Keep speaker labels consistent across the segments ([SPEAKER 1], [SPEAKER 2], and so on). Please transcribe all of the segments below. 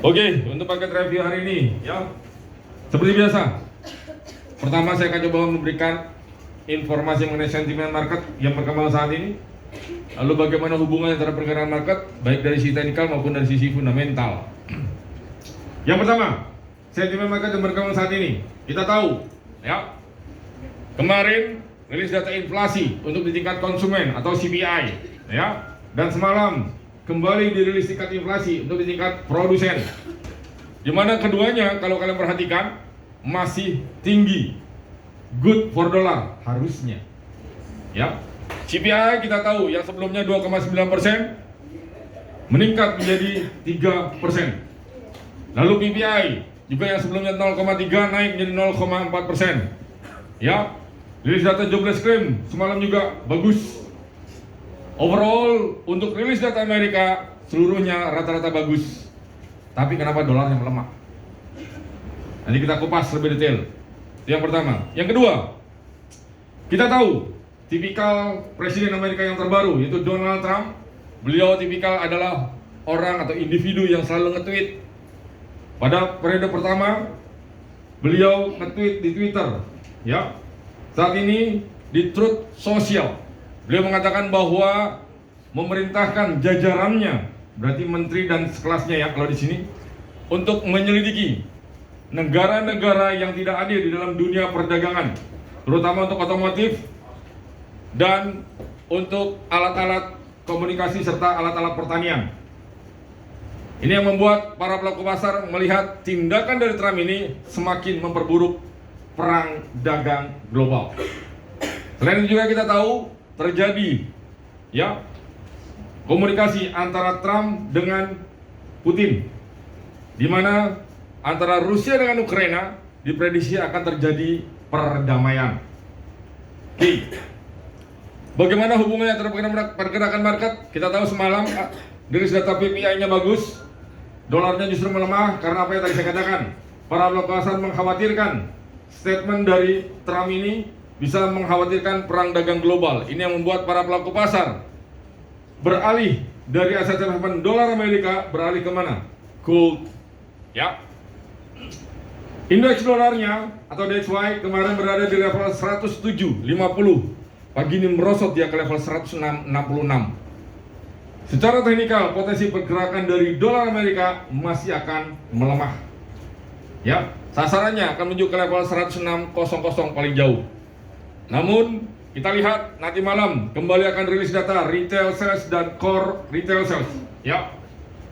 [SPEAKER 1] Oke, untuk paket review hari ini ya, seperti biasa. Pertama saya akan coba memberikan informasi mengenai sentimen market yang berkembang saat ini. Lalu bagaimana hubungannya antara pergerakan market baik dari sisi teknikal maupun dari sisi fundamental. Yang pertama, sentimen market yang berkembang saat ini. Kita tahu ya, kemarin rilis data inflasi untuk di tingkat konsumen atau CPI ya, dan semalam kembali dirilis tingkat inflasi untuk di tingkat produsen, di mana keduanya kalau kalian perhatikan masih tinggi, good for dollar harusnya ya. CPI kita tahu yang sebelumnya 2,9% meningkat menjadi 3%. Lalu PPI juga yang sebelumnya 0,3 naik menjadi 0,4% ya. Rilis data jobless claim semalam juga bagus. Overall untuk rilis data Amerika seluruhnya rata-rata bagus. Tapi kenapa dolarnya melemah? Nanti kita kupas lebih detail. Itu yang pertama. Yang kedua, kita tahu tipikal presiden Amerika yang terbaru yaitu Donald Trump. Beliau tipikal adalah orang atau individu yang selalu nge-tweet. Pada periode pertama beliau nge-tweet di Twitter ya. Saat ini di Truth Social beliau mengatakan bahwa memerintahkan jajarannya, berarti menteri dan sekelasnya ya kalau di sini, untuk menyelidiki negara-negara yang tidak adil di dalam dunia perdagangan, terutama untuk otomotif dan untuk alat-alat komunikasi serta alat-alat pertanian. Ini yang membuat para pelaku pasar melihat tindakan dari Trump ini semakin memperburuk perang dagang global. Selain itu juga kita tahu terjadi ya komunikasi antara Trump dengan Putin, di mana antara Rusia dengan Ukraina diprediksi akan terjadi perdamaian. Oke. Bagaimana hubungannya terhadap pergerakan market? Kita tahu semalam rilis data PPI-nya bagus, dolarnya justru melemah karena apa yang tadi saya katakan. Para pelaku pasar mengkhawatirkan statement dari Trump ini bisa mengkhawatirkan perang dagang global. Ini yang membuat para pelaku pasar beralih dari aset investment dolar Amerika beralih ke mana? Gold. Ya. Indeks dolarnya atau DXY kemarin berada di level 107.50. Pagi ini merosot dia ke level 106.66. Secara teknikal potensi pergerakan dari dolar Amerika masih akan melemah. Ya, sasarannya akan menuju ke level 106.00 paling jauh. Namun kita lihat nanti malam kembali akan rilis data retail sales dan core retail sales ya.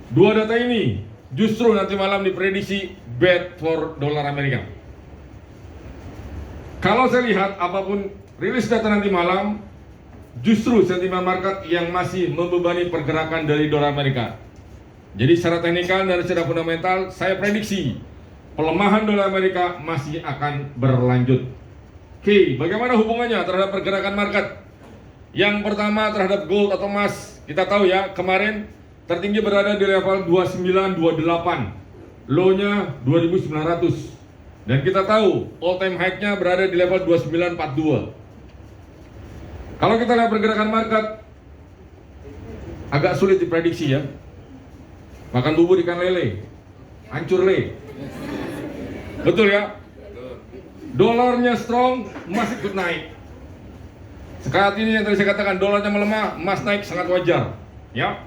[SPEAKER 1] Dua data ini justru nanti malam diprediksi bad for dolar Amerika. Kalau saya lihat apapun rilis data nanti malam, justru sentimen market yang masih membebani pergerakan dari dolar Amerika. Jadi secara teknikal dan secara fundamental saya prediksi pelemahan dolar Amerika masih akan berlanjut. Oke, bagaimana hubungannya terhadap pergerakan market? Yang pertama terhadap gold atau emas. Kita tahu ya, kemarin tertinggi berada di level 2928, low-nya 2900. Dan kita tahu all time high-nya berada di level 2942. Kalau kita lihat pergerakan market agak sulit diprediksi ya. Makan bubur ikan lele, hancur le. Betul ya? Dolarnya strong, emas ikut naik. Saat ini yang tadi saya katakan, dolarnya melemah, emas naik sangat wajar ya.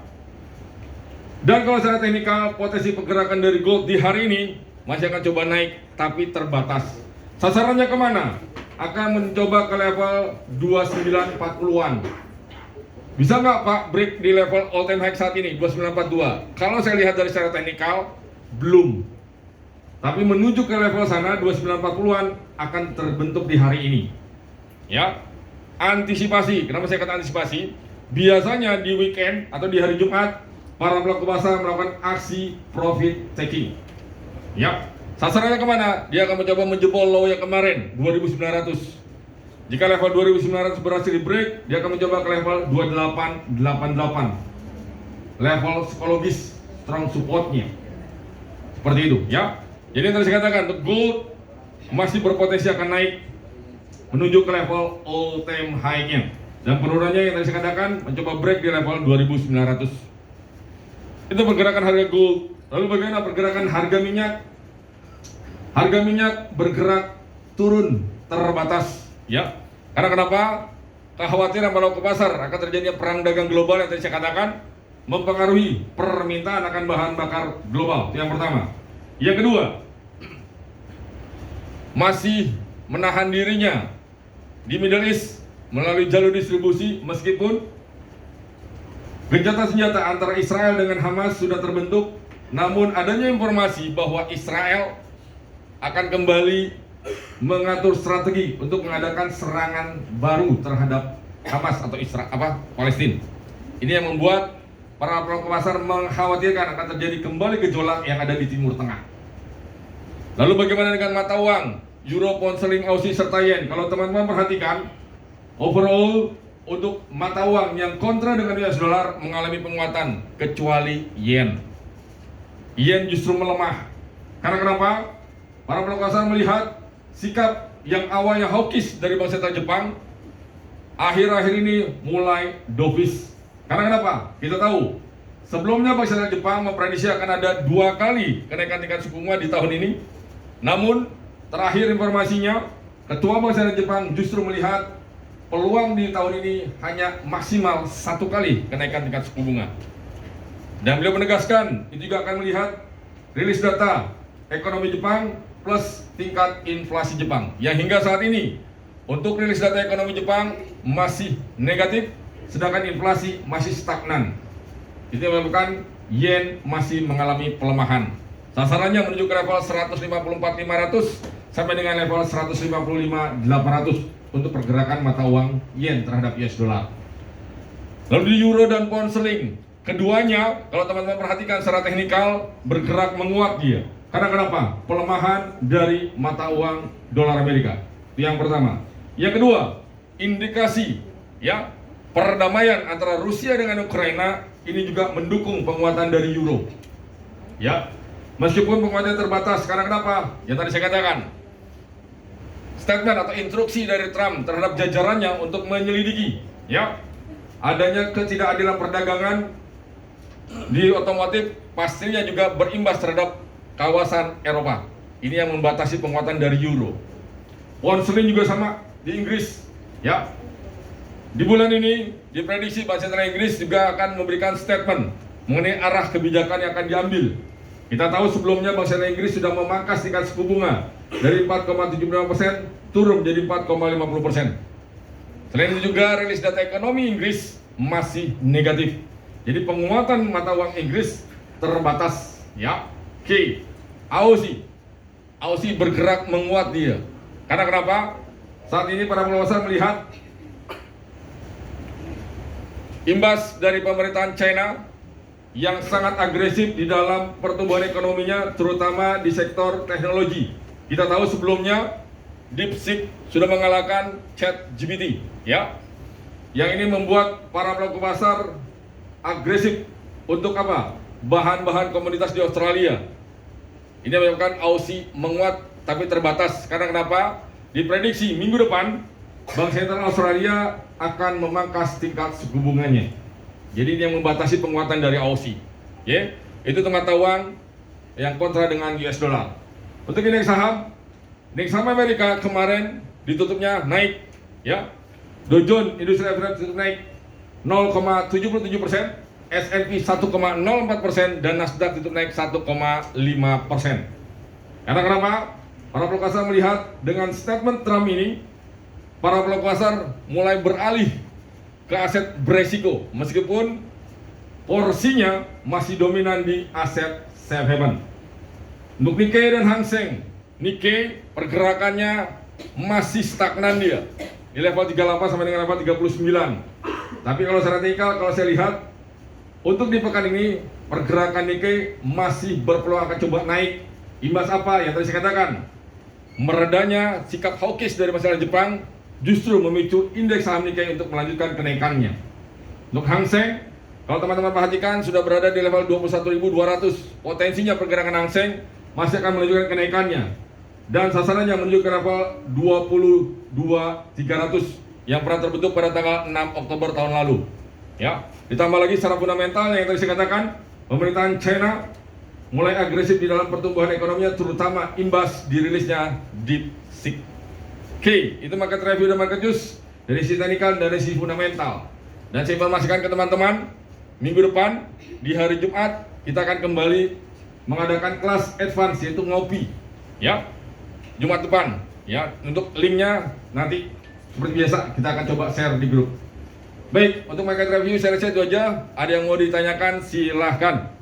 [SPEAKER 1] Dan kalau secara teknikal potensi pergerakan dari gold di hari ini masih akan coba naik tapi terbatas. Sasarannya kemana? Akan mencoba ke level 2940-an. Bisa nggak Pak break di level all time high saat ini 2942? Kalau saya lihat dari secara teknikal belum. Tapi menuju ke level sana 2940-an akan terbentuk di hari ini. Ya. Antisipasi. Kenapa saya kata antisipasi? Biasanya di weekend atau di hari Jumat para pelaku pasar melakukan aksi profit taking. Ya. Sasarannya kemana? Dia akan mencoba menjebol low yang kemarin 2900. Jika level 2900 berhasil di break, dia akan mencoba ke level 2888. Level psikologis strong supportnya. Seperti itu ya. Jadi yang tadi saya katakan, untuk gold masih berpotensi akan naik menuju ke level all time high-nya. Dan penurunannya yang tadi saya katakan mencoba break di level 2900. Itu pergerakan harga gold Lalu bagaimana pergerakan harga minyak? Harga minyak bergerak turun terbatas, ya. Karena kenapa? Kekhawatiran pelaku pasar akan terjadinya perang dagang global yang tadi saya katakan mempengaruhi permintaan akan bahan bakar global. Itu yang pertama. Yang kedua, masih menahan dirinya di Middle East melalui jalur distribusi meskipun gencatan senjata antara Israel dengan Hamas sudah terbentuk, namun adanya informasi bahwa Israel akan kembali mengatur strategi untuk mengadakan serangan baru terhadap Hamas atau Palestina. Ini yang membuat para pelaku pasar mengkhawatirkan akan terjadi kembali gejolak yang ada di Timur Tengah. Lalu bagaimana dengan mata uang? Euro, pound sterling, Aussie, serta yen. Kalau teman-teman perhatikan, overall untuk mata uang yang kontra dengan US dollar mengalami penguatan, kecuali yen. Yen justru melemah. Karena kenapa? Para pelaku pasar melihat sikap yang awalnya hawkish dari Bank Sentral Jepang akhir-akhir ini mulai dovish. Karena kenapa? Kita tahu sebelumnya Bank Sentral Jepang memprediksi akan ada 2 kali kenaikan tingkat suku bunga di tahun ini. Namun terakhir informasinya, Ketua Bank Sentral Jepang justru melihat peluang di tahun ini hanya maksimal 1 kali kenaikan tingkat suku bunga. Dan beliau menegaskan itu juga akan melihat rilis data ekonomi Jepang plus tingkat inflasi Jepang yang hingga saat ini untuk rilis data ekonomi Jepang masih negatif, sedangkan inflasi masih stagnan. Itu menyebabkan yen masih mengalami pelemahan. Sasarannya menuju ke level 154.500 sampai dengan level 155.800 untuk pergerakan mata uang yen terhadap US dollar. Lalu di euro dan pound sterling, keduanya kalau teman-teman perhatikan secara teknikal bergerak menguat dia. Karena kenapa? Pelemahan dari mata uang dolar Amerika. Itu yang pertama. Yang kedua, indikasi ya perdamaian antara Rusia dengan Ukraina ini juga mendukung penguatan dari euro. Ya, meskipun penguatannya terbatas. Karena kenapa? Yang tadi saya katakan, statement atau instruksi dari Trump terhadap jajarannya untuk menyelidiki ya adanya ketidakadilan perdagangan di otomotif pastinya juga berimbas terhadap kawasan Eropa. Ini yang membatasi penguatan dari euro. Pound sterling juga sama di Inggris ya. Di bulan ini diprediksi Bank Sentral Inggris juga akan memberikan statement mengenai arah kebijakan yang akan diambil. Kita tahu sebelumnya Bank Sentral Inggris sudah memangkas tingkat suku bunga dari 4,75% turun menjadi 4,50%. Selain itu juga rilis data ekonomi Inggris masih negatif. Jadi penguatan mata uang Inggris terbatas ya. Oke, Aussie bergerak menguat dia. Karena kenapa? Saat ini para penguasa melihat imbas dari pemerintahan China yang sangat agresif di dalam pertumbuhan ekonominya, terutama di sektor teknologi. Kita tahu sebelumnya DeepSeek sudah mengalahkan ChatGPT, ya. Yang ini membuat para pelaku pasar agresif untuk apa? Bahan-bahan komoditas di Australia. Ini menyebabkan Aussie menguat tapi terbatas. Karena kenapa? Diprediksi minggu depan Bank Sentral Australia akan memangkas tingkat suku bunganya. Jadi ini yang membatasi penguatan dari Aussie. Ya, itu mata uang yang kontra dengan US dollar. Untuk indeks saham Amerika kemarin ditutupnya naik, ya. Dow Jones Industrial Average tutup naik 0,77%. S&P 1,04% dan Nasdaq tutup naik 1,5%. Karena kenapa? Para pelaku pasar melihat dengan statement Trump ini, para pelaku pasar mulai beralih ke aset beresiko, meskipun porsinya masih dominan di aset safe haven. Untuk Nikkei dan Hang Seng, Nikkei pergerakannya masih stagnan dia di level 38 sampai dengan level 39. Tapi kalau secara teknikal, kalau saya lihat untuk di pekan ini pergerakan Nikkei masih berpeluang akan coba naik. Imbas apa yang tadi saya katakan? Meredanya sikap hawkish dari masyarakat Jepang justru memicu indeks saham Nikkei untuk melanjutkan kenaikannya. Untuk Hang Seng, kalau teman-teman perhatikan sudah berada di level 21.200. Potensinya pergerakan Hang Seng masih akan menunjukkan kenaikannya. Dan sasarannya menuju ke level 22.300 yang pernah terbentuk pada tanggal 6 Oktober tahun lalu. Ya, ditambah lagi secara fundamental yang tadi saya katakan, pemerintahan China mulai agresif di dalam pertumbuhan ekonominya, terutama imbas dirilisnya DeepSeek. Oke, itu market review dan market news dari sisi teknikal dan dari sisi fundamental. Dan saya informasikan ke teman-teman, minggu depan di hari Jumat kita akan kembali mengadakan kelas advance, yaitu ngopi, ya, Jumat depan, ya. Untuk linknya nanti seperti biasa kita akan coba share di grup. Baik, untuk market review saya rasa itu aja. Ada yang mau ditanyakan silahkan.